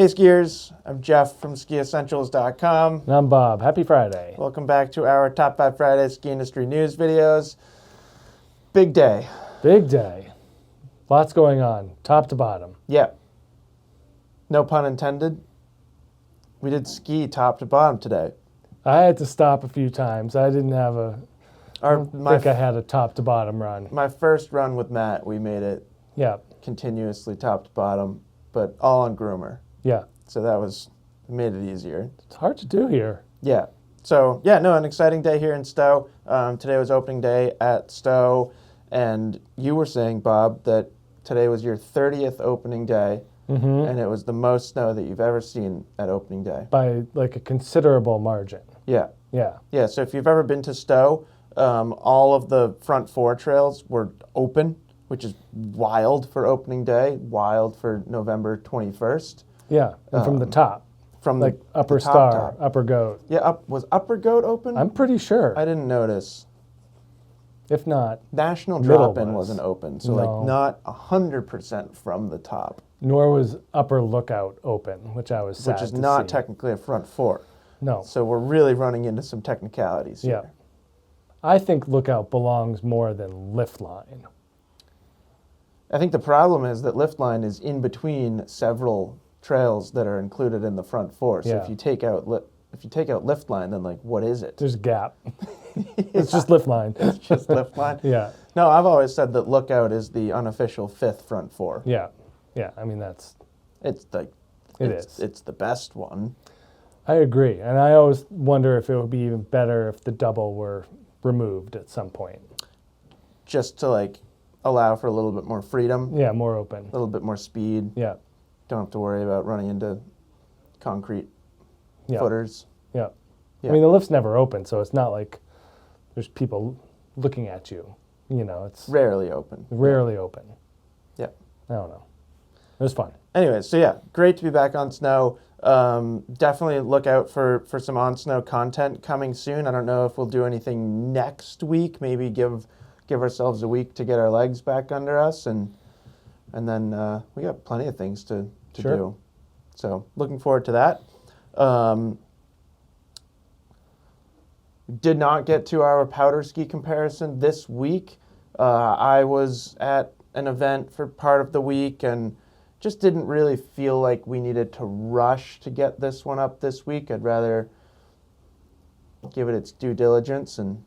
Hey skiers, I'm Jeff from Skiessentials.com. And I'm Bob. Happy Friday. Welcome back to our Top 5 Friday ski industry news videos. Big day. Big day. Lots going on, top to bottom. Yeah. No pun intended. We did ski top to bottom today. I had to stop a few times. I didn't have I think I had a top to bottom run. My first run with Matt, we made it continuously top to bottom, but all on groomer. Yeah. So that made it easier. It's hard to do here. Yeah. So, an exciting day here in Stowe. Today was opening day at Stowe, and you were saying, Bob, that today was your 30th opening day, and it was the most snow that you've ever seen at opening day. By like a considerable margin. Yeah. Yeah. Yeah, so if you've ever been to Stowe, all of the front four trails were open, which is wild for opening day, wild for November 21st. Yeah, and from the top. From like the Upper top, Star, top. Upper Goat. Yeah, was Upper Goat open? I'm pretty sure. I didn't notice. If not, National Middle Drop-In was. wasn't open, so No. not 100% from the top. Nor was Upper Lookout open, which I was sad Which is to not see. technically a front four. No. So we're really running into some technicalities Yeah. here. I think Lookout belongs more than Lift Line. I think the problem is that lift line is in between several trails that are included in the front four. So Yeah. if you take out lift line, then what is it? There's a gap. It's just Lift Line. It's just lift line. Yeah. No, I've always said that Lookout is the unofficial fifth front four. Yeah. Yeah. I mean, It's is. the best one. I agree. And I always wonder if it would be even better if the double were removed at some point. Just to allow for a little bit more freedom, Yeah, more open. a little bit more speed. Yeah. Don't have to worry about running into concrete Yeah. footers. Yeah. Yeah. I mean, the lift's never open, so it's not like there's people looking at you. It's Rarely open. rarely open. Yeah. I don't know. It was fun. Anyway, so great to be back on snow. Definitely look out for some on snow content coming soon. I don't know if we'll do anything next week. Maybe give ourselves a week to get our legs back under us, and then we got plenty of things to Sure. do. So looking forward to that. Did not get to our powder ski comparison this week. I was at an event for part of the week and just didn't really feel like we needed to rush to get this one up this week. I'd rather give it its due diligence and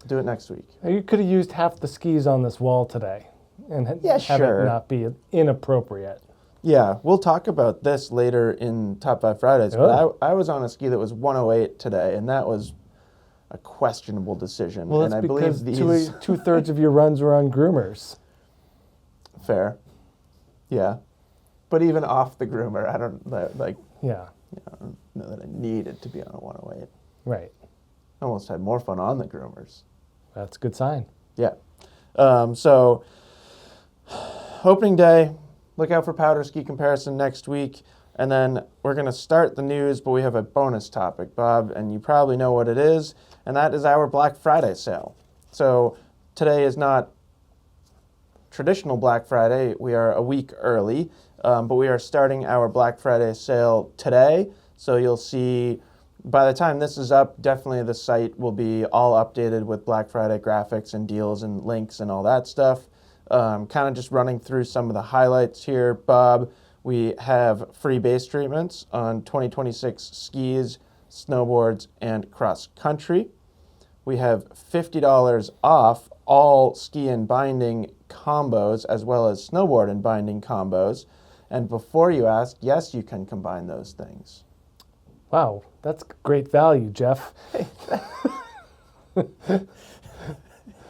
do it next week. You could have used half the skis on this wall today and have sure. it not be inappropriate. Yeah, we'll talk about this later in Top 5 Fridays, but I was on a ski that was 108 today, and that was a questionable decision. Well, and that's I because believe these... two-thirds of your runs were on groomers. Fair. Yeah. But even off the groomer, I don't Yeah. I don't know that I needed to be on a 108. Right. I almost had more fun on the groomers. That's a good sign. Yeah. So, opening day, look out for powder ski comparison next week. And then we're going to start the news, but we have a bonus topic, Bob, and you probably know what it is, and that is our Black Friday sale. So today is not traditional Black Friday. We are a week early, but we are starting our Black Friday sale today. So you'll see, by the time this is up, definitely the site will be all updated with Black Friday graphics and deals and links and all that stuff. Kind of just running through some of the highlights here, Bob. We have free base treatments on 2026 skis, snowboards, and cross country. We have $50 off all ski and binding combos as well as snowboard and binding combos. And before you ask, yes, you can combine those things. Wow, that's great value, Jeff.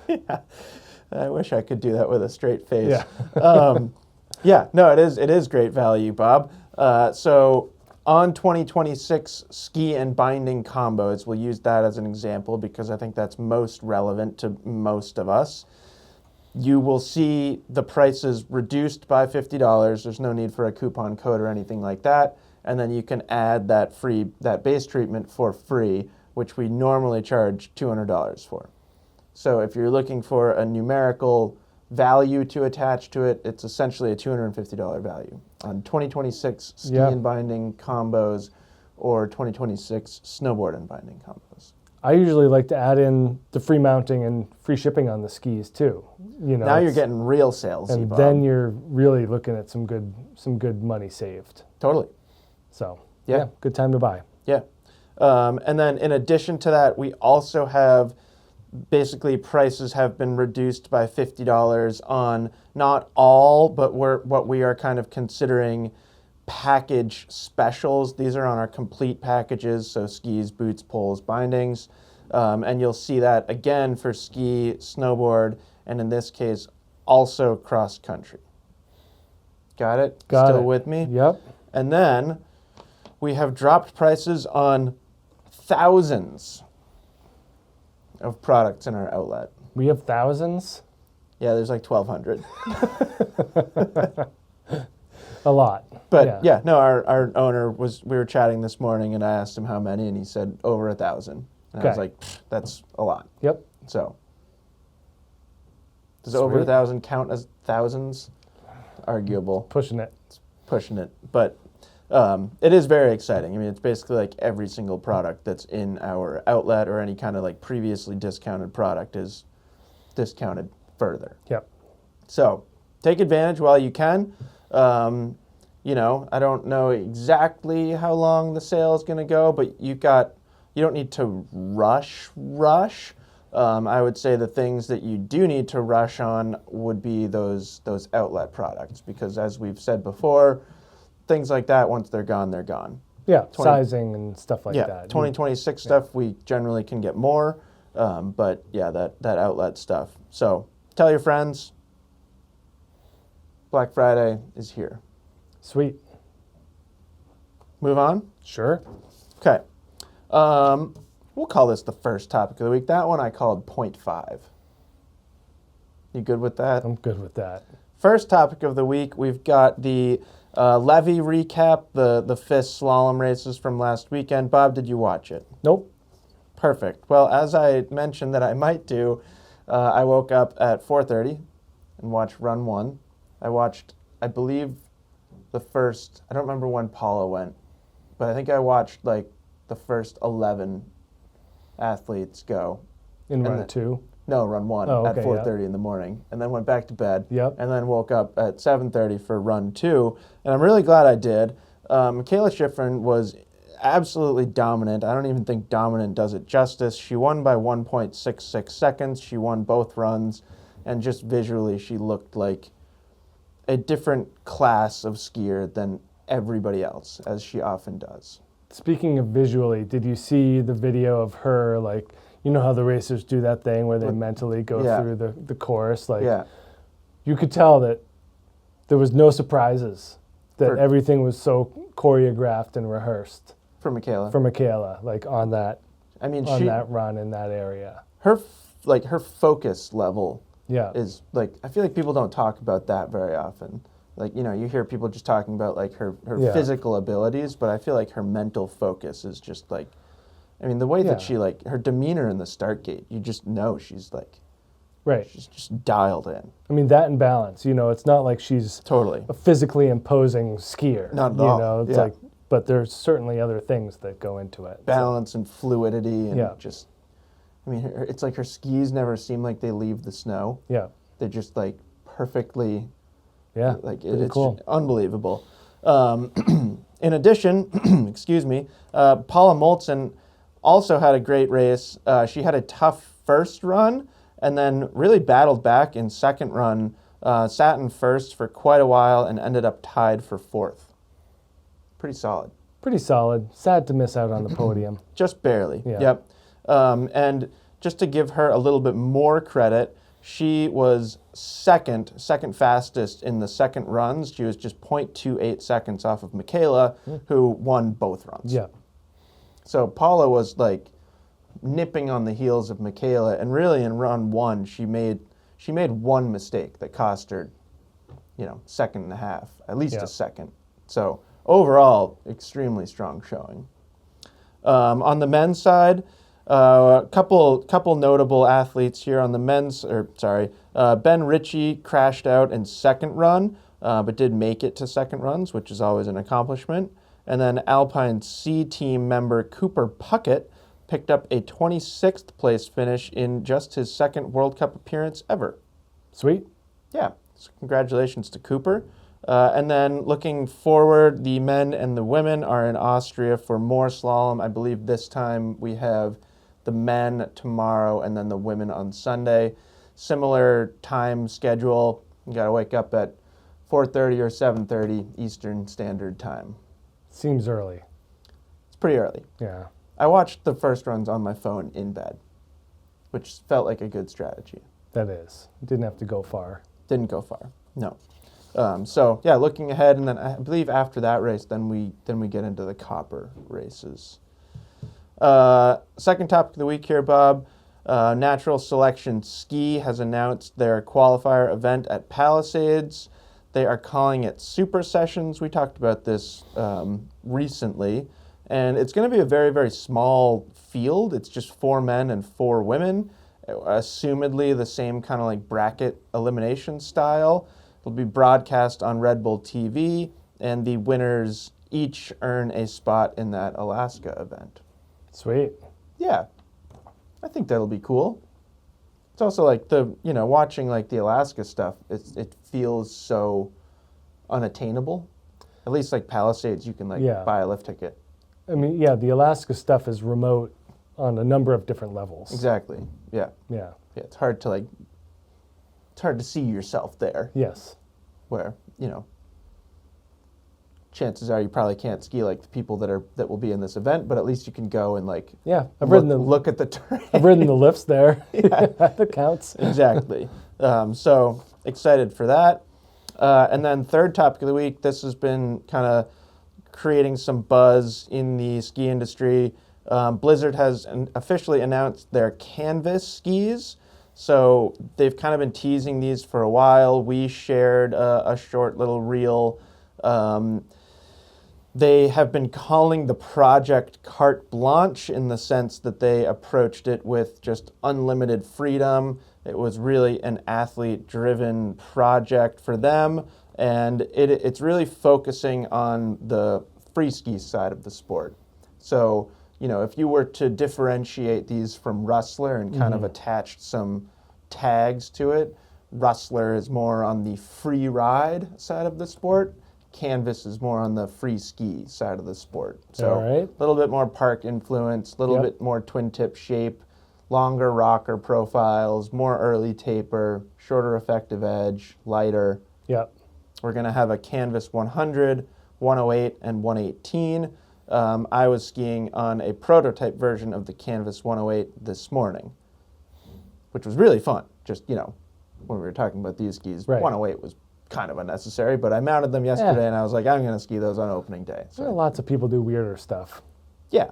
Yeah. I wish I could do that with a straight face. Yeah. It is great value, Bob. So on 2026 ski and binding combos, we'll use that as an example because I think that's most relevant to most of us. You will see the prices reduced by $50. There's no need for a coupon code or anything like that. And then you can add that base treatment for free, which we normally charge $200 for. So if you're looking for a numerical value to attach to it, it's essentially a $250 value on 2026 ski Yeah. and binding combos or 2026 snowboard and binding combos. I usually like to add in the free mounting and free shipping on the skis too. You know, Now you're getting real sales, and Bob. then you're really looking at some good money saved. Totally. So Yeah. good time to buy. Yeah. And then in addition to that, we also have basically prices have been reduced by $50 on not all, but what we are kind of considering package specials. These are on our complete packages, so skis, boots, poles, bindings. And you'll see that again for ski, snowboard, and in this case, also cross country. Got it? Got Still it. with me? Yep. And then we have dropped prices on thousands of products in our outlet. We have thousands. Yeah, there's like 1,200. A lot. But yeah, no, our owner we were chatting this morning and I asked him how many and he said over 1,000. And I was Okay. like, that's a lot. Yep. So, does over Sweet. 1,000 count as thousands? Arguable. Pushing it. Pushing it. But it is very exciting. I mean, it's basically like every single product that's in our outlet or any kind of like previously discounted product is discounted further. Yep. So take advantage while you can. You know, I don't know exactly how long the sale is going to go, but you don't need to rush. I would say the things that you do need to rush on would be those outlet products because as we've said before, things like that, once they're gone, they're gone. Yeah, sizing and stuff like Yeah, that. 2026 stuff, we generally can get more, but yeah, that outlet stuff. So tell your friends, Black Friday is here. Sweet. Move on? Sure. Okay. We'll call this the first topic of the week. That one I called point 5. You good with that? I'm good with that. First topic of the week, we've got the Levy recap, the FIS slalom races from last weekend. Bob, did you watch it? Nope. Perfect. Well, as I mentioned that I might do, I woke up at 4:30 and watched run 1. I watched, I believe, the first, I don't remember when Paula went, but I think I watched like the first 11 athletes go. In And run then- 2. No, run 1 Oh, at okay, 4:30 in the morning, and then went back to bed. Yep. And then woke up at 7:30 for run 2, and I'm really glad I did. Michaela Schifrin was absolutely dominant. I don't even think dominant does it justice. She won by 1.66 seconds. She won both runs, and just visually, she looked like a different class of skier than everybody else, as she often does. Speaking of visually, did you see the video of her, like, you know how the racers do that thing where they mentally go Yeah. through the course? Like, Yeah. you could tell that there was no surprises, that For- everything was so choreographed and rehearsed For Michaela. for Michaela, like on that I mean, that run in that area. her focus level Yeah. is like, I feel like people don't talk about that very often. Like, you know, you hear people just talking about like her Yeah. physical abilities, but I feel like her mental focus is just like, I mean, the way that Yeah. she like, her demeanor in the start gate, you just know she's like, Right. she's just dialed in. I mean, that and balance. You know, it's not like she's Totally. a physically imposing skier. Not at you all. know, it's Yeah. like, but there's certainly other things that go into it. So, Balance and fluidity and Yeah. just, I mean, it's like her skis never seem like they leave the snow. yeah. They're just like perfectly, Yeah. like Pretty it's cool. just unbelievable. In addition, excuse me, Paula Moltzen also had a great race. She had a tough first run and then really battled back in second run, sat in first for quite a while and ended up tied for 4th. Pretty solid. Pretty solid. Sad to miss out on the podium. Just barely. Yeah. Yep. And just to give her a little bit more credit, she was second fastest in the second runs. She was just 0.28 seconds off of Michaela, who won both runs. Yeah. So Paula was like nipping on the heels of Michaela, and really in run 1, she made one mistake that cost her, second and a half, at least Yeah. a second. So overall, extremely strong showing. On the men's side, Couple notable athletes here on the men's, Ben Ritchie crashed out in second run, but did make it to second runs, which is always an accomplishment. And then Alpine C team member Cooper Puckett picked up a 26th place finish in just his second World Cup appearance ever. Sweet. Yeah, so congratulations to Cooper. And then looking forward, the men and the women are in Austria for more slalom. I believe this time we have the men tomorrow and then the women on Sunday. Similar time schedule. You got to wake up at 4:30 or 7:30 Eastern Standard Time. Seems early. It's pretty early. Yeah. I watched the first runs on my phone in bed, which felt like a good strategy. That is. Didn't have to go far. Didn't go far. No. So yeah, looking ahead, and then I believe after that race, then we get into the copper races. Second topic of the week here, Bob. Natural Selection Ski has announced their qualifier event at Palisades. They are calling it Super Sessions. We talked about this recently, and it's going to be a very, very small field. It's just 4 men and 4 women, assumedly the same kind of like bracket elimination style. It'll be broadcast on Red Bull TV, and the winners each earn a spot in that Alaska event. Sweet. Yeah, I think that'll be cool. It's also like watching like the Alaska stuff, it feels so unattainable. At least like Palisades, you can buy a lift ticket. I mean, yeah, the Alaska stuff is remote on a number of different levels. Exactly. Yeah. Yeah. Yeah, it's hard to see yourself there. Yes. Where, chances are you probably can't ski like the people that will be in this event, but at least you can go and look at the terrain. I've ridden the lifts there. Yeah. That counts. Exactly. So excited for that. And then third topic of the week, this has been kind of creating some buzz in the ski industry. Blizzard has officially announced their Canvas skis. So they've kind of been teasing these for a while. We shared a short little reel. They have been calling the project carte blanche in the sense that they approached it with just unlimited freedom. It was really an athlete-driven project for them, and it's really focusing on the free ski side of the sport. So, if you were to differentiate these from Rustler and kind of attached some tags to it, Rustler is more on the free ride side of the sport. Canvas is more on the free ski side of the sport. So a little bit more park influence, a little bit more twin tip shape, longer rocker profiles, more early taper, shorter effective edge, lighter. Yep. We're going to have a Canvas 100, 108, and 118. I was skiing on a prototype version of the Canvas 108 this morning, which was really fun. Just, when we were talking about these skis, 108 was kind of unnecessary, but I mounted them yesterday and I was like, I'm going to ski those on opening day. So lots of people do weirder stuff. Yeah.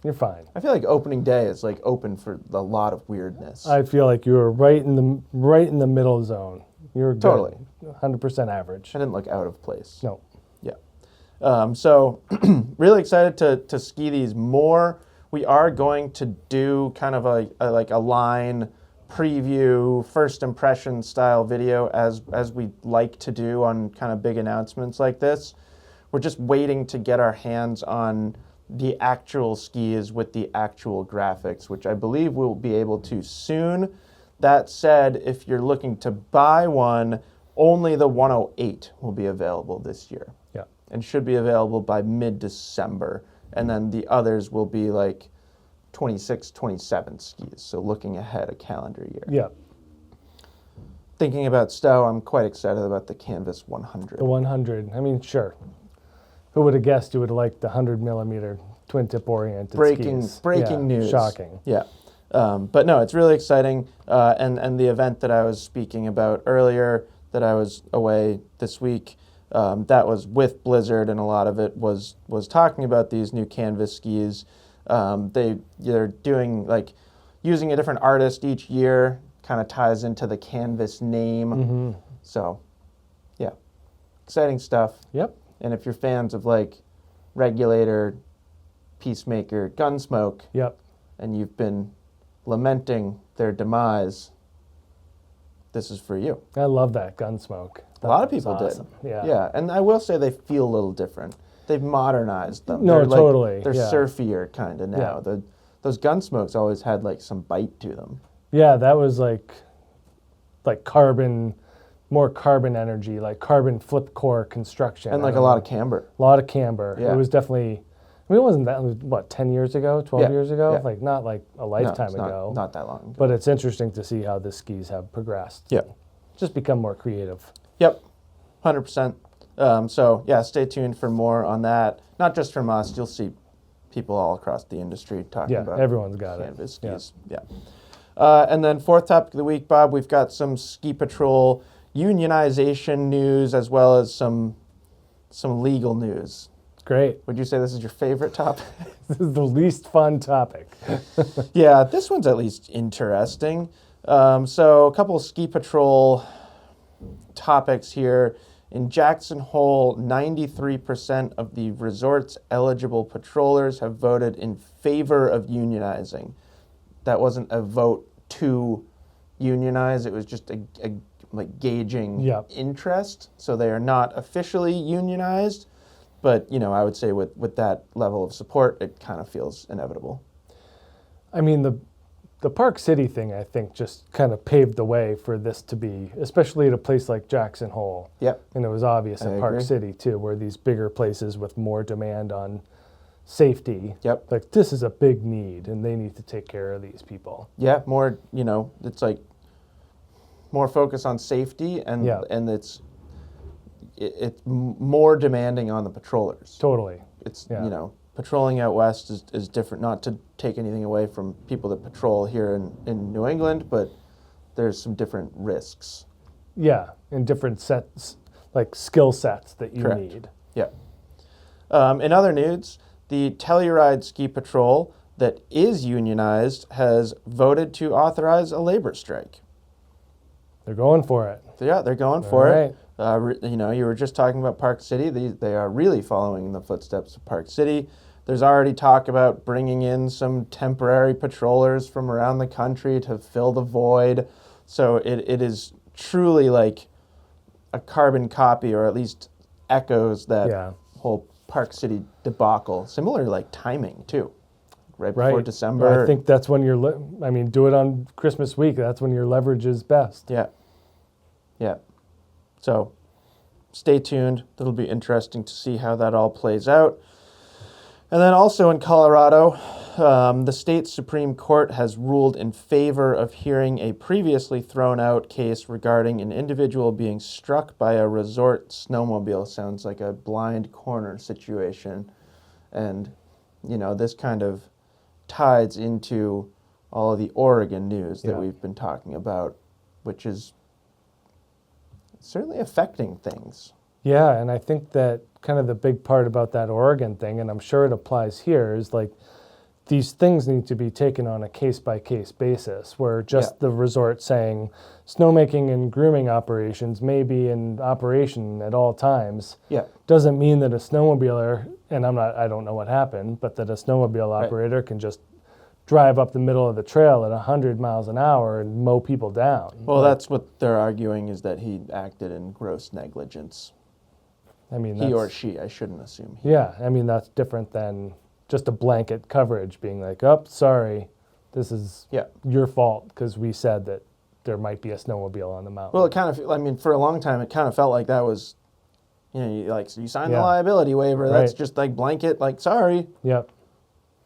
You're fine. I feel like opening day is like open for a lot of weirdness. I feel like you were right in the middle zone. You're good. Totally. 100% average. I didn't look out of place. No. Yeah. So really excited to ski these more. We are going to do kind of a line preview, first impression style video as we like to do on kind of big announcements like this. We're just waiting to get our hands on the actual skis with the actual graphics, which I believe we'll be able to soon. That said, if you're looking to buy one, only the 108 will be available this year. Yeah. And should be available by mid-December. And then the others will be like 26, 27 skis. So looking ahead a calendar year. Yeah. Thinking about Stowe, I'm quite excited about the Canvas 100. The 100. I mean, sure. Who would have guessed you would have liked the 100 millimeter twin tip oriented skis? Breaking news. Shocking. Yeah. But no, it's really exciting. And the event that I was speaking about earlier, that I was away this week, that was with Blizzard, and a lot of it was talking about these new Canvas skis. They're doing like using a different artist each year, kind of ties into the Canvas name. Mm-hmm. So, yeah, exciting stuff. Yep. And if you're fans of like Regulator, Peacemaker, Gunsmoke, yep, and you've been lamenting their demise, this is for you. I love that Gunsmoke. A lot of That was people awesome. did. Yeah. Yeah, and I will say they feel a little different. They've modernized them. No, They're like, totally, They're yeah. surfier kind of now. Yeah. Those Gunsmokes always had like some bite to them. Yeah, that was like carbon, more carbon energy, like carbon flip core construction. And like a lot of camber. A lot of camber. Yeah. It was definitely, I mean, it wasn't that, it was, what, 10 years ago, 12 Yeah, years ago? yeah. Like, not like a No, lifetime it's ago. Not that long ago. But it's interesting to see how the skis have progressed. Yeah. Just become more creative. Yep, 100%. So yeah, stay tuned for more on that. Not just from us. You'll see people all across the industry talking Yeah, about everyone's got it. canvas Yeah. skis. Yeah. And then fourth topic of the week, Bob, we've got some ski patrol unionization news as well as some legal news. Great. Would you say this is your favorite topic? This is the least fun topic. Yeah, this one's at least interesting. So a couple of ski patrol topics here. In Jackson Hole, 93% of the resort's eligible patrollers have voted in favor of unionizing. That wasn't a vote to unionize, it was just a like gauging Yep. interest. So they are not officially unionized, but you know, I would say with that level of support, it kind of feels inevitable. I mean, the Park City thing, I think, just kind of paved the way for this to be, especially at a place like Jackson Hole. Yep. And it was obvious I at Park agree. City, too, where these bigger places with more demand on safety. Yep. Like, this is a big need, and they need to take care of these people. Yeah, more, you know, it's like more focus on safety and Yeah. and it's more demanding on the patrollers. Totally. It's, Yeah. you know, patrolling out west is different, not to take anything away from people that patrol here in New England, but there's some different risks. Yeah, and different sets, like skill sets that you Correct. need. Yeah. In other news, the Telluride Ski Patrol that is unionized has voted to authorize a labor strike. They're going for it. Yeah, they're going for All it. You know, you were just talking about Park City. They are really following in the footsteps of Park City. There's already talk about bringing in some temporary patrollers from around the country to fill the void. So it is truly like a carbon copy, or at least echoes that Yeah. whole Park City debacle. Similar like timing too, right before Right. December. I think that's when do it on Christmas week. That's when your leverage is best. Yeah. Yeah. So stay tuned. It'll be interesting to see how that all plays out. And then also in Colorado, the state Supreme Court has ruled in favor of hearing a previously thrown out case regarding an individual being struck by a resort snowmobile. Sounds like a blind corner situation. And, you know, this kind of ties into all of the Oregon news that Yeah. we've been talking about, which is certainly affecting things. Yeah, and I think that kind of the big part about that Oregon thing, and I'm sure it applies here, is like these things need to be taken on a case-by-case basis, where just Yeah. the resort saying snowmaking and grooming operations may be in operation at all times Yeah. doesn't mean that a snowmobiler, and I don't know what happened, but that a snowmobile Right. operator can just drive up the middle of the trail at 100 miles an hour and mow people down. Well, Like, that's what they're arguing, is that he acted in gross negligence. I mean, He or that's- she, I shouldn't assume. Yeah, I mean, that's different than just a blanket coverage being like, oh, sorry, this is Yeah. your fault because we said that there might be a snowmobile on the mountain. Well, it kind of, I mean, for a long time, it kind of felt like that was, you know, you signed the Yeah. liability waiver. That's Right. just like blanket, like, sorry. Yep.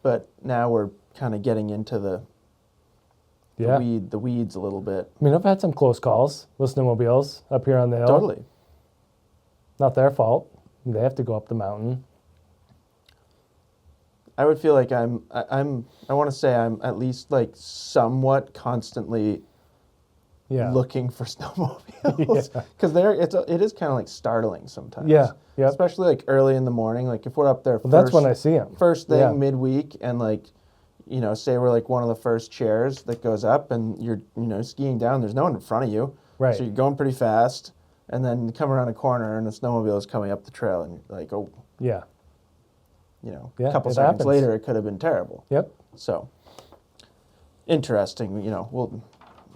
But now we're kind of getting into the Yeah. the weeds a little bit. I mean, I've had some close calls with snowmobiles up here on the hill. Totally. Not their fault. They have to go up the mountain. I would feel like I want to say I'm at least like somewhat constantly Yeah. looking for snowmobiles, because it is kind of like startling sometimes. Yeah. Yep. Especially like early in the morning, like if we're up there Well, that's when I see them. first thing Yeah. midweek, and like, you know, say we're like one of the first chairs that goes up, and you're, you know, skiing down, there's no one in front of you, Right. so you're going pretty fast, and then you come around a corner and a snowmobile is coming up the trail, and you're like, oh, Yeah. you know, Yeah, a couple it seconds happens. later it could have been terrible. Yep. So interesting.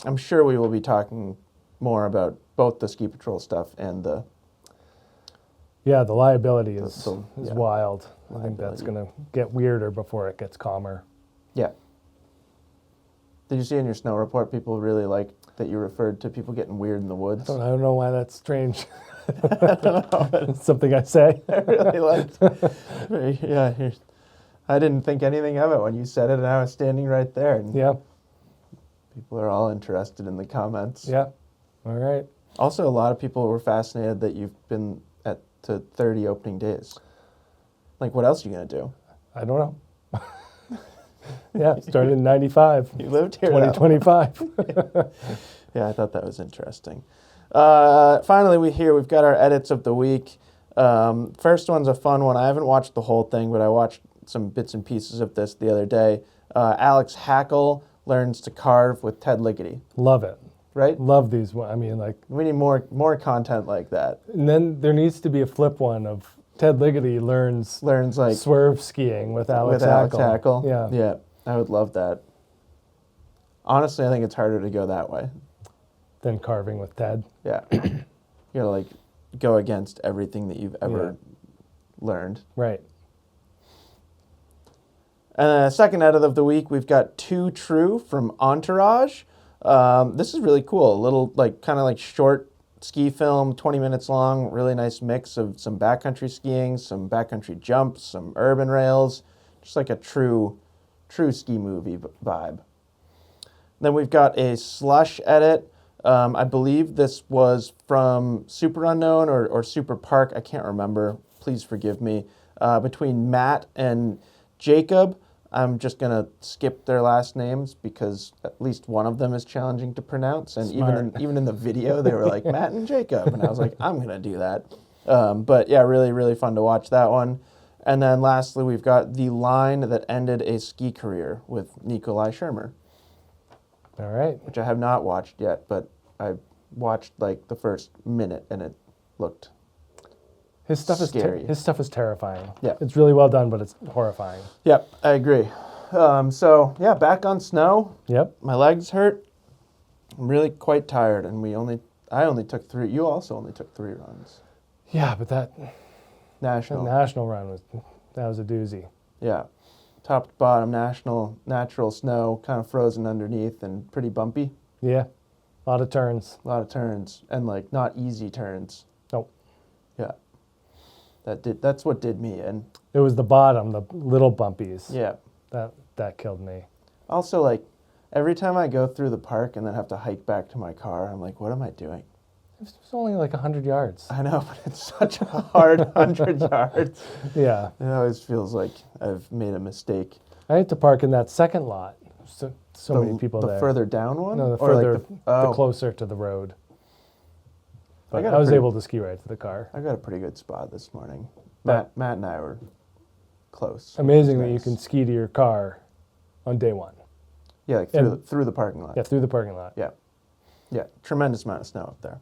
I'm sure we will be talking more about both the ski patrol stuff and the Yeah, the liability is yeah. wild. I think that's going to get weirder before it gets calmer. Yeah. Did you see in your snow report people really like that you referred to people getting weird in the woods? I don't know why that's strange. It's something I say. I really liked. Yeah, I didn't think anything of it when you said it, and I was standing right there. And Yeah. people are all interested in the comments. Yeah. All right. Also, a lot of people were fascinated that you've been to 30 opening days. Like, what else are you gonna do? I don't know. Yeah, started in 95. You lived here now. 2025. Yeah, I thought that was interesting. Finally, we've got our edits of the week. First one's a fun one. I haven't watched the whole thing, but I watched some bits and pieces of this the other day. Alex Hackle learns to carve with Ted Ligety. Love it. Right? Love these. I mean, like, We need more content like that. and then there needs to be a flip one of Ted Ligety learns Like swerve skiing with Alex Hackle. Yeah. Yeah, I would love that. Honestly, I think it's harder to go that way. Then carving with Ted. Yeah. You gotta like go against everything that you've ever learned. Right. Second edit of the week, we've got Too True from Entourage. This is really cool. A little kind of short ski film, 20 minutes long. Really nice mix of some backcountry skiing, some backcountry jumps, some urban rails. Just like a true ski movie vibe. Then we've got a Slush edit. I believe this was from Super Unknown or Super Park. I can't remember. Please forgive me. Between Matt and Jacob. I'm just going to skip their last names because at least one of them is challenging to pronounce. And even in the video, they were like, Matt and Jacob. And I was like, I'm going to do that. But yeah, really, really fun to watch that one. And then lastly, we've got The Line That Ended a Ski Career with Nikolai Schirmer. All right. Which I have not watched yet, but I watched the first minute and it looked His stuff scary. His stuff is terrifying. Yeah. It's really well done, but it's horrifying. Yep, I agree. So yeah, back on snow. Yep. My legs hurt. I'm really quite tired, and I only took 3. You also only took 3 runs. Yeah, but that National run was a doozy. Yeah, top to bottom natural snow, kind of frozen underneath and pretty bumpy. Yeah, a lot of turns. A lot of turns and not easy turns. Nope. Yeah. That's what did me in. It was the bottom, the little bumpies. Yeah. That killed me. Also, every time I go through the park and then have to hike back to my car, I'm like, what am I doing? It was only 100 yards. I know, but it's such a hard 100 yards. Yeah. It always feels like I've made a mistake. I had to park in that second lot. So many people there. The further down one? No, the Or further, the the closer to the road. But got I was pretty- able to ski right to the car. I got a pretty good spot this morning. But- Matt and I were close. Amazing It was that you nice. can ski to your car on day one. Yeah, through the parking lot. Yeah, through the parking lot. Yeah, tremendous amount of snow up there.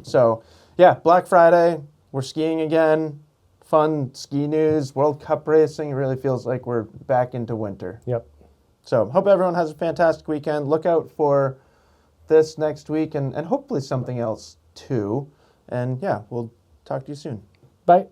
So, yeah, Black Friday, we're skiing again. Fun ski news, World Cup racing. It really feels like we're back into winter. Yep. So, hope everyone has a fantastic weekend. Look out for this next week and hopefully something else too. And yeah, we'll talk to you soon. Bye.